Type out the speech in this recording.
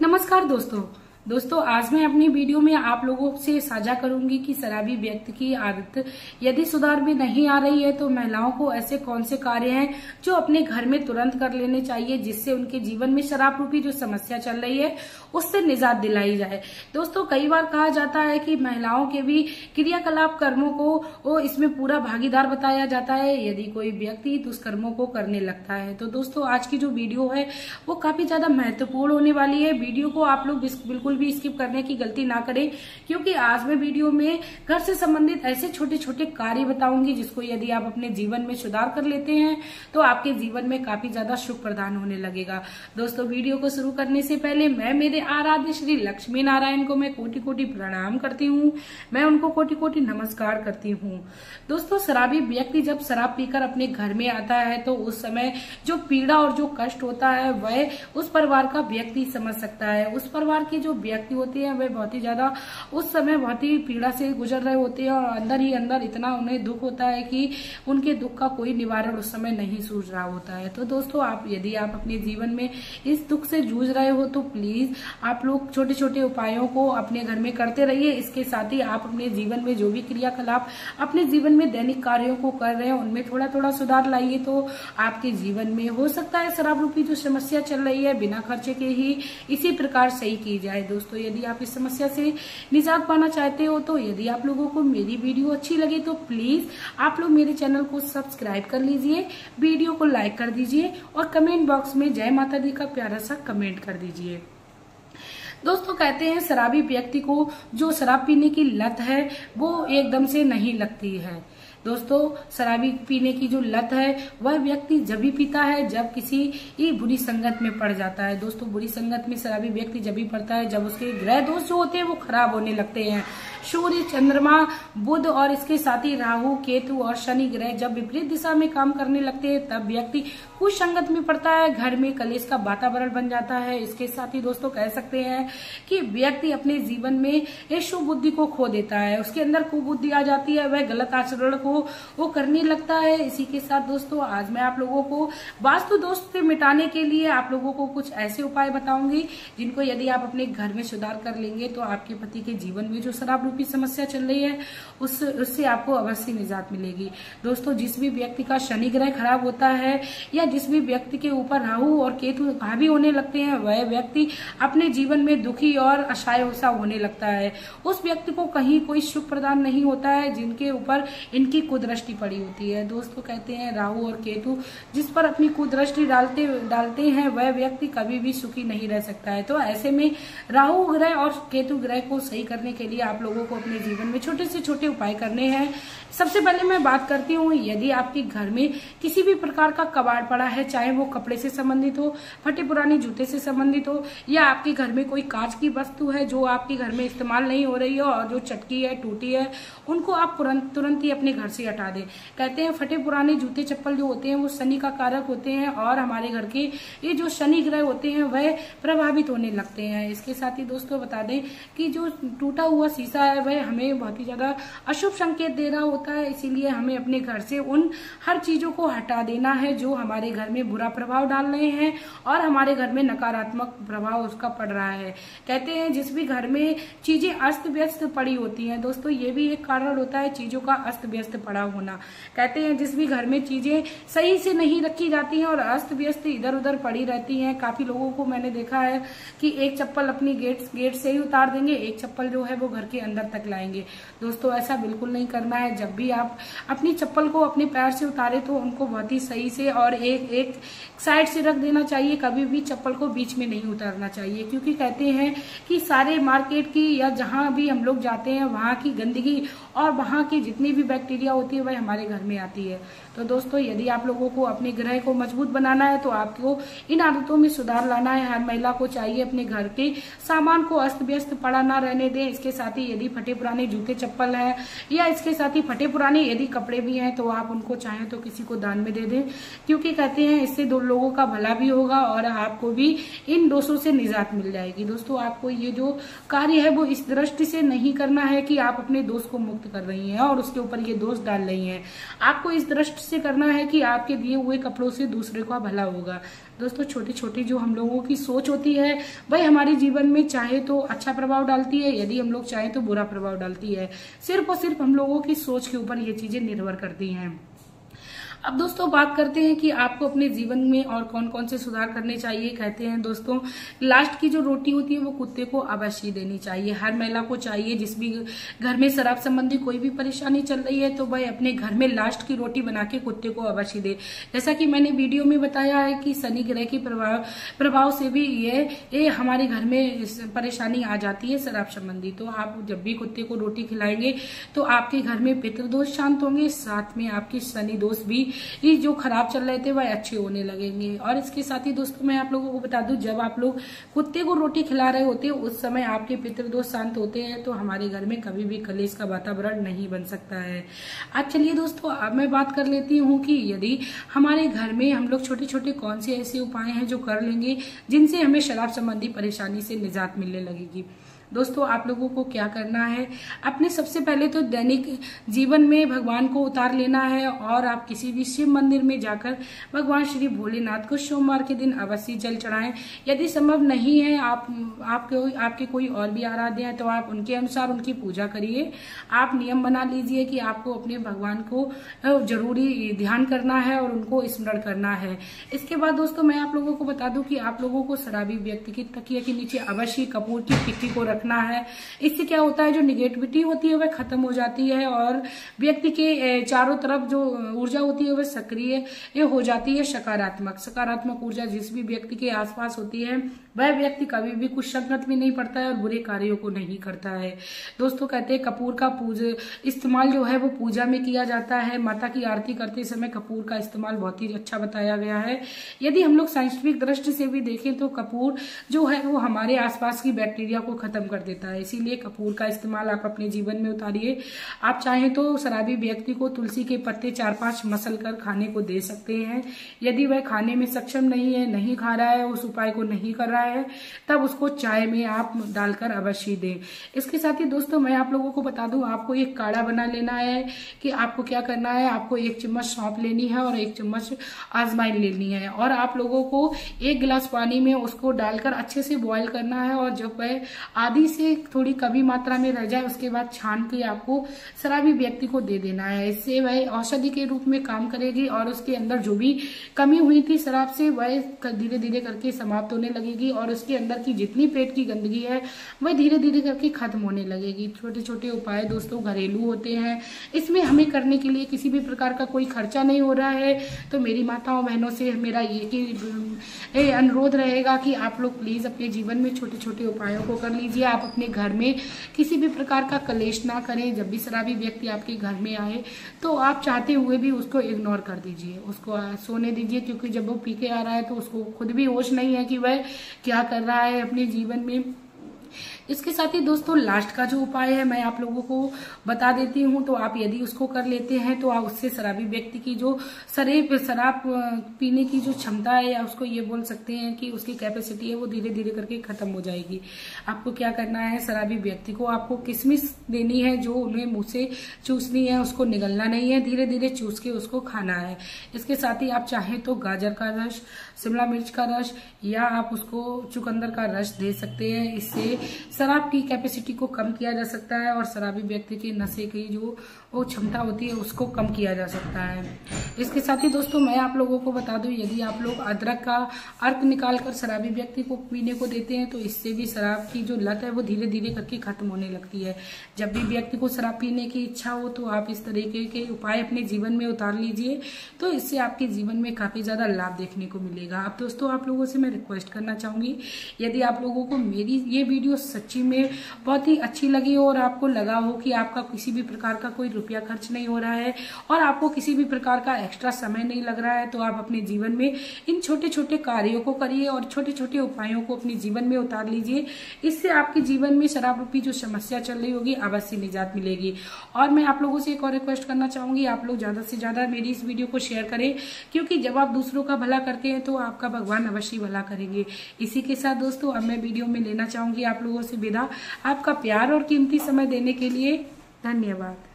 नमस्कार दोस्तों आज मैं अपनी वीडियो में आप लोगों से साझा करूंगी कि शराबी व्यक्ति की आदत यदि सुधार में नहीं आ रही है तो महिलाओं को ऐसे कौन से कार्य हैं जो अपने घर में तुरंत कर लेने चाहिए जिससे उनके जीवन में शराब रूपी जो समस्या चल रही है उससे निजात दिलाई जाए। दोस्तों कई बार कहा जाता है कि महिलाओं के भी क्रियाकलाप कर्मों को इसमें पूरा भागीदार बताया जाता है यदि कोई व्यक्ति दुष्कर्मों को करने लगता है। तो दोस्तों आज की जो वीडियो है वो काफी ज्यादा महत्वपूर्ण होने वाली है। वीडियो को आप लोग बिल्कुल भी स्किप करने की गलती ना करें क्योंकि आज मैं वीडियो में घर से संबंधित ऐसे छोटे छोटे कार्य बताऊंगी जिसको यदि आप अपने जीवन में सुधार कर लेते हैं तो आपके जीवन में काफी ज्यादा सुख प्रदान होने लगेगा। दोस्तों वीडियो को शुरू करने से पहले मैं मेरे आराध्य श्री लक्ष्मी नारायण को मैं कोटि कोटि प्रणाम करती हूँ, मैं उनको कोटि कोटि नमस्कार करती हूँ। दोस्तों शराबी व्यक्ति जब शराब पीकर अपने घर में आता है तो उस समय जो पीड़ा और जो कष्ट होता है वह उस परिवार का व्यक्ति समझ सकता है। उस परिवार के जो व्यक्ति होते हैं वे बहुत ही ज्यादा उस समय बहुत ही पीड़ा से गुजर रहे होते हैं और अंदर ही अंदर इतना उन्हें दुख होता है कि उनके दुख का कोई निवारण उस समय नहीं सूझ रहा होता है। तो दोस्तों यदि आप अपने जीवन में इस दुख से जूझ रहे हो तो प्लीज आप लोग छोटे छोटे उपायों को अपने घर में करते रहिए। इसके साथ ही आप अपने जीवन में जो भी क्रियाकलाप अपने जीवन में दैनिक कार्यों को कर रहे हैं उनमें थोड़ा थोड़ा सुधार लाइए तो आपके जीवन में हो सकता है शराब रूपी जो समस्या चल रही है बिना खर्चे के ही इसी प्रकार सही की जाए। दोस्तों यदि आप इस समस्या से निजात पाना चाहते हो तो यदि आप लोगों को मेरी वीडियो अच्छी लगे तो प्लीज आप लोग मेरे चैनल को सब्सक्राइब कर लीजिए, वीडियो को लाइक कर दीजिए और कमेंट बॉक्स में जय माता दी का प्यारा सा कमेंट कर दीजिए। दोस्तों कहते हैं शराबी व्यक्ति को जो शराब पीने की लत है वो एकदम से नहीं लगती है। दोस्तों शराबी पीने की जो लत है वह व्यक्ति जब भी पीता है जब किसी बुरी संगत में पड़ जाता है। दोस्तों बुरी संगत में शराबी व्यक्ति जब भी पड़ता है जब उसके ग्रह दोष जो होते हैं वो खराब होने लगते हैं। सूर्य, चंद्रमा, बुध और इसके साथ ही राहु, केतु और शनि ग्रह जब विपरीत दिशा में काम करने लगते हैं तब व्यक्ति कुछ संगत में पड़ता है, घर में कलेश का वातावरण बन जाता है। इसके साथ ही दोस्तों कह सकते हैं कि व्यक्ति अपने जीवन में शुभ बुद्धि को खो देता है, उसके अंदर कुबुद्धि आ जाती है, वह गलत आचरण को वो करने लगता है। इसी के साथ दोस्तों आज मैं आप लोगों को वास्तु दोष से मिटाने के लिए आप लोगों को कुछ ऐसे उपाय बताऊंगी जिनको यदि आप अपने घर में सुधार कर लेंगे तो आपके पति के जीवन में जो शराब रूपी समस्या चल रही है उससे आपको अवश्य निजात मिलेगी। दोस्तों जिस भी व्यक्ति का शनि ग्रह खराब होता है या जिस भी व्यक्ति के ऊपर राहु और केतु हावी होने लगते हैं वह व्यक्ति अपने जीवन में दुखी और असहाय सा होने लगता है। उस व्यक्ति को कहीं कोई सुख प्रदान नहीं होता है जिनके ऊपर इनकी कुदृष्टि पड़ी होती है। दोस्तों कहते हैं राहु और केतु जिस पर अपनी कुदृष्टि डालते हैं वह व्यक्ति कभी भी सुखी नहीं रह सकता है। तो ऐसे में राहु ग्रह और केतु ग्रह को सही करने के लिए आप लोगों को अपने जीवन में छोटे से छोटे उपाय करने हैं। सबसे पहले मैं बात करती हूँ यदि आपके घर में किसी भी प्रकार का कबाड़ पड़ा है, चाहे वो कपड़े से संबंधित हो, फटे पुराने जूते से संबंधित हो या आपके घर में कोई कांच की वस्तु है जो आपके घर में इस्तेमाल नहीं हो रही है और जो चटकी है, टूटी है, उनको आप तुरंत ही अपने घर से हटा दें। कहते हैं फटे पुराने जूते चप्पल जो होते हैं वो शनि का कारक होते हैं और हमारे घर के ये जो शनि ग्रह होते हैं वह प्रभावित होने लगते हैं। इसके साथ ही दोस्तों बता दें कि जो टूटा हुआ शीशा है वह हमें बहुत ही ज्यादा अशुभ संकेत दे रहा होता है, इसीलिए हमें अपने घर से उन हर चीजों को हटा देना है जो हमारे घर में बुरा प्रभाव डाल रहे हैं और हमारे घर में नकारात्मक प्रभाव उसका पड़ रहा है। कहते हैं जिस भी घर में चीजें अस्त व्यस्त पड़ी होती हैं दोस्तों ये भी एक कारण होता है चीजों का अस्त व्यस्त पड़ा होना। कहते हैं जिस भी घर में चीजें सही से नहीं रखी जाती हैं और अस्त व्यस्त इधर उधर पड़ी रहती हैं, काफी लोगों को मैंने देखा है कि एक चप्पल अपनी गेट से ही उतार देंगे, एक चप्पल जो है वो घर के अंदर तक लाएंगे। दोस्तों ऐसा बिल्कुल नहीं करना है। जब भी आप अपनी चप्पल को अपने पैर से उतारे तो उनको बहुत ही सही से और एक साइड से रख देना चाहिए, कभी भी चप्पल को बीच में नहीं उतारना चाहिए क्योंकि कहते हैं कि सारे मार्केट की या जहां भी हम लोग जाते हैं वहां की गंदगी और वहां की जितनी भी बैक्टीरिया होती है वह हमारे घर में आती है। तो दोस्तों यदि आप लोगों को अपने ग्रह को मजबूत बनाना है तो आपको इन आदतों में सुधार लाना है। हर महिला को चाहिए अपने घर के सामान को अस्त व्यस्त पड़ा ना रहने दें। इसके साथ ही यदि फटे पुराने जूते चप्पल है या इसके साथ ही फटे पुराने यदि कपड़े भी हैं तो आप उनको चाहें तो किसी को दान में दे दें क्योंकि कहते हैं इससे दो लोगों का भला भी होगा और आपको भी इन दोषों से निजात मिल जाएगी। दोस्तों आपको ये जो कार्य है वो इस दृष्टि से नहीं करना है कि आप अपने दोष को मुक्त कर रही हैं और उसके ऊपर ये दोष दोष डाल रही हैं। आपको इस दृष्टि से करना है कि आपके दिए हुए कपड़ों से दूसरे का भला होगा। दोस्तों, छोटी छोटी जो हम लोगों की सोच होती है वह हमारे जीवन में चाहे तो अच्छा प्रभाव डालती है, यदि हम लोग चाहे तो बुरा प्रभाव डालती है। सिर्फ और सिर्फ हम लोगों की सोच के ऊपर ये चीजें निर्भर करती हैं। अब दोस्तों बात करते हैं कि आपको अपने जीवन में और कौन कौन से सुधार करने चाहिए। कहते हैं दोस्तों, लास्ट की जो रोटी होती है वो कुत्ते को अवश्य देनी चाहिए। हर महिला को चाहिए, जिस भी घर में शराब संबंधी कोई भी परेशानी चल रही है तो वह अपने घर में लास्ट की रोटी बना के कुत्ते को अवश्य दे। जैसा कि मैंने वीडियो में बताया है कि शनि ग्रह के प्रभाव से भी ये हमारे घर में परेशानी आ जाती है शराब संबंधी। तो आप जब भी कुत्ते को रोटी खिलाएंगे तो आपके घर में पितृदोष शांत होंगे, साथ में आपके शनि दोष भी ये जो खराब चल रहे थे वह अच्छे होने लगेंगे। और इसके साथ ही दोस्तों मैं आप लोगों को बता दूं, जब आप लोग कुत्ते को रोटी खिला रहे होते हैं उस समय आपके पितृदोष शांत होते हैं, तो हमारे घर में कभी भी कलेश का वातावरण नहीं बन सकता है। आज चलिए दोस्तों, अब मैं बात कर लेती हूँ कि यदि हमारे घर में हम लोग छोटे छोटे कौन से ऐसे उपाय हैं जो कर लेंगे जिनसे हमें शराब संबंधी परेशानी से निजात मिलने लगेगी। दोस्तों, आप लोगों को क्या करना है, अपने सबसे पहले तो दैनिक जीवन में भगवान को उतार लेना है और आप किसी भी शिव मंदिर में जाकर भगवान श्री भोलेनाथ को सोमवार के दिन अवश्य जल चढ़ाएं। यदि संभव नहीं है, आपके कोई और भी आराध्य है तो आप उनके अनुसार उनकी पूजा करिए। आप नियम बना लीजिए कि आपको अपने भगवान को जरूरी ध्यान करना है और उनको स्मरण करना है। इसके बाद दोस्तों मैं आप लोगों को बता दूं कि आप लोगों को शराबी व्यक्ति की तकिया के नीचे अवश्य कपूर की टिक्की को रखना है। इससे क्या होता है, जो निगेटिविटी होती है वह खत्म हो जाती है और व्यक्ति के चारों तरफ जो ऊर्जा होती है वह सक्रिय हो जाती है। सकारात्मक ऊर्जा जिस भी व्यक्ति के आसपास होती है वह व्यक्ति कभी भी कुछ संकट में नहीं पड़ता है और बुरे कार्यों को नहीं करता है। दोस्तों, कहते हैं कपूर का इस्तेमाल जो है वो पूजा में किया जाता है। माता की आरती करते समय कपूर का इस्तेमाल बहुत ही अच्छा बताया गया है। यदि हम लोग साइंटिफिक दृष्टि से भी देखें तो कपूर जो है वो हमारे आसपास की बैक्टीरिया को खत्म कर देता है। इसीलिए कपूर का इस्तेमाल आप अपने जीवन में उतारिए। आप चाहें तो शराबी व्यक्ति को तुलसी के पत्ते 4-5 मसल कर खाने को दे सकते हैं। यदि वह खाने में सक्षम नहीं है, नहीं खा रहा है, उस उपाय को नहीं कर रहा है, तब उसको चाय में आप डालकर अवश्य दें। इसके साथ ही दोस्तों मैं आप लोगों को बता दूं, आपको एक काढ़ा बना लेना है कि आपको क्या करना है। आपको 1 चम्मच सौंफ लेनी है और 1 चम्मच अजवाइन लेनी है और आप लोगों को 1 गिलास पानी में उसको डालकर अच्छे से बॉईल करना है और जब वह आधी से थोड़ी कमी मात्रा में रह जाए उसके बाद छान के आपको शराबी व्यक्ति को दे देना है। इससे वह औषधि के रूप में काम करेगी और उसके अंदर जो भी कमी हुई थी शराब से वह धीरे धीरे करके समाप्त होने लगेगी और उसके अंदर की जितनी पेट की गंदगी है वह धीरे धीरे करके खत्म होने लगेगी। छोटे छोटे उपाय दोस्तों घरेलू होते हैं, इसमें हमें करने के लिए किसी भी प्रकार का कोई खर्चा नहीं हो रहा है। तो मेरी माताओं बहनों से मेरा ये अनुरोध रहेगा कि आप लोग प्लीज अपने जीवन में छोटे छोटे उपायों को कर लीजिए। आप अपने घर में किसी भी प्रकार का कलेश ना करें। जब भी शराबी व्यक्ति आपके घर में आए तो आप चाहते हुए भी उसको इग्नोर कर दीजिए, उसको सोने दीजिए, क्योंकि जब वो पी के आ रहा है तो उसको खुद भी होश नहीं है कि वह क्या कर रहा है अपने जीवन में। इसके साथ ही दोस्तों लास्ट का जो उपाय है मैं आप लोगों को बता देती हूँ। तो आप यदि उसको कर लेते हैं तो आप उससे शराबी व्यक्ति की जो शराब पीने की जो क्षमता है या उसको ये बोल सकते हैं कि उसकी कैपेसिटी है वो धीरे धीरे करके खत्म हो जाएगी। आपको क्या करना है, शराबी व्यक्ति को आपको किशमिश देनी है जो उन्हें मुंह से चूसनी है, उसको निगलना नहीं है, धीरे धीरे चूस के उसको खाना है। इसके साथ ही आप चाहें तो गाजर का रस, शिमला मिर्च का रस या आप उसको चुकंदर का रस दे सकते हैं। इससे शराब की कैपेसिटी को कम किया जा सकता है और शराबी व्यक्ति की नशे की जो वो क्षमता होती है उसको कम किया जा सकता है। इसके साथ ही दोस्तों मैं आप लोगों को बता दूं, यदि आप लोग अदरक का अर्क निकाल कर शराबी व्यक्ति को पीने को देते हैं तो इससे भी शराब की जो लत है वो धीरे धीरे करके खत्म होने लगती है। जब भी व्यक्ति को शराब पीने की इच्छा हो तो आप इस तरीके के उपाय अपने जीवन में उतार लीजिए, तो इससे आपके जीवन में काफी ज्यादा लाभ देखने को मिलेगा। अब दोस्तों आप लोगों से मैं रिक्वेस्ट करना चाहूंगी, यदि आप लोगों को मेरी ये वीडियो सच्ची में बहुत ही अच्छी लगी हो और आपको लगा हो कि आपका किसी भी प्रकार का कोई रुपया खर्च नहीं हो रहा है और आपको किसी भी प्रकार का एक्स्ट्रा समय नहीं लग रहा है, तो आप अपने जीवन में इन छोटे छोटे कार्यों को करिए और छोटे छोटे उपायों को अपने जीवन में उतार लीजिए। इससे आपके जीवन में शराब रूपी जो समस्या चल रही होगी अवश्य निजात मिलेगी। और मैं आप लोगों से एक और रिक्वेस्ट करना चाहूंगी, आप लोग ज्यादा से ज्यादा मेरी इस वीडियो को शेयर करें, क्योंकि जब आप दूसरों का भला करते हैं तो आपका भगवान अवश्य भला करेंगे। इसी के साथ दोस्तों अब मैं वीडियो में लेना चाहूंगी आप लोगों से विदा। आपका प्यार और कीमती समय देने के लिए धन्यवाद।